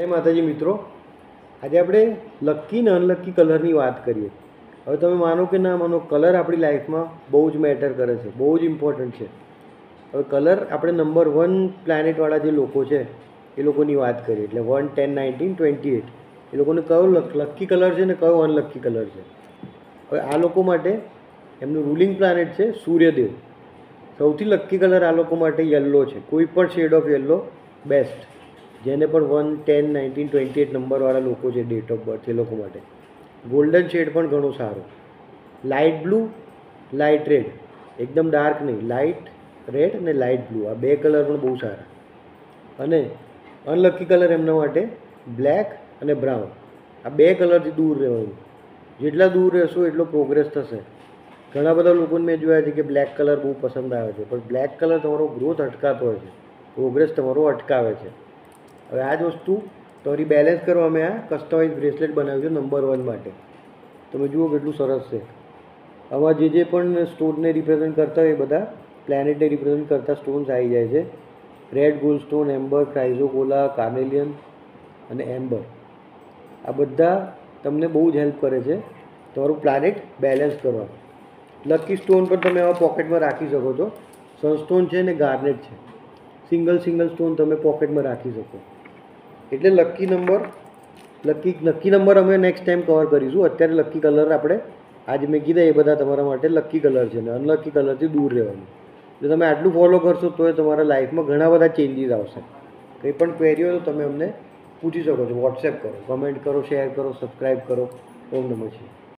જય માતાજી મિત્રો, આજે આપણે લકી ને અનલકી કલરની વાત કરીએ. હવે તમે માનો કે ના માનો, કલર આપણી લાઈફમાં બહુ જ મેટર કરે છે, બહુ જ ઇમ્પોર્ટન્ટ છે. હવે કલર આપણે નંબર 1 પ્લાનેટવાળા જે લોકો છે એ લોકોની વાત કરીએ, એટલે 1, 10, 19, 28 એ લોકોને કયો લકી કલર છે ને કયો અનલકી કલર છે. હવે આ લોકો માટે એમનું રૂલિંગ પ્લાનેટ છે સૂર્યદેવ. સૌથી લકી કલર આ લોકો માટે યલો છે. કોઈ પણ શેડ ઓફ યલો બેસ્ટ. જેને પણ 1, 10, 19, 28 નંબરવાળા લોકો છે ડેટ ઓફ બર્થ, એ લોકો માટે ગોલ્ડન શેડ પણ ઘણો સારો. લાઇટ બ્લુ, લાઇટ રેડ, એકદમ ડાર્ક નહીં, લાઇટ રેડ અને લાઇટ બ્લુ, આ બે કલર પણ બહુ સારા. અને અનલકી કલર એમના માટે બ્લેક અને બ્રાઉન, આ બે કલરથી દૂર રહેવાનું. જેટલા દૂર રહેશો એટલો પ્રોગ્રેસ થશે. ઘણા બધા લોકોને મેં જોયા છે કે બ્લેક કલર બહુ પસંદ આવે છે, પણ બ્લેક કલર તમારો ગ્રોથ અટકાતો હોય છે, પ્રોગ્રેસ તમારો અટકાવે છે. હવે આ જ વસ્તુ તમારી બેલેન્સ કરવા મેં આ કસ્ટમાઇઝ બ્રેસલેટ બનાવ્યું છે નંબર 1 માટે. તમે જુઓ કેટલું સરસ છે. આમાં જે પણ સ્ટોનને રિપ્રેઝેન્ટ કરતા હોય એ બધા પ્લેનેટને રિપ્રેઝેન્ટ કરતા સ્ટોન્સ આવી જાય છે. રેડ ગોલ્ડ સ્ટોન, એમ્બર, ક્રાઇઝોકોલા, કાર્નેલિયન અને એમ્બર, આ બધા તમને બહુ જ હેલ્પ કરે છે તમારું પ્લાનેટ બેલેન્સ કરવા. લકી સ્ટોન પણ તમે આવા પોકેટમાં રાખી શકો છો. સનસ્ટોન છે ને ગાર્નેટ છે, સિંગલ સ્ટોન તમે પોકેટમાં રાખી શકો. એટલે લકી નંબર અમે નેક્સ્ટ ટાઈમ કવર કરીશું. અત્યારે લકી કલર આપણે આજે મેં કીધા એ બધા તમારા માટે લકી કલર છે ને અનલકી કલરથી દૂર રહેવાનું. જો તમે આટલું ફોલો કરશો તો એ તમારા લાઈફમાં ઘણા બધા ચેન્જીસ આવશે. કંઈ પણ ક્વેરી હોય તો તમે અમને પૂછી શકો છો. વોટ્સએપ કરો, કમેન્ટ કરો, શેર કરો, સબસ્ક્રાઈબ કરો. ઓમ નમઃ શિવાય.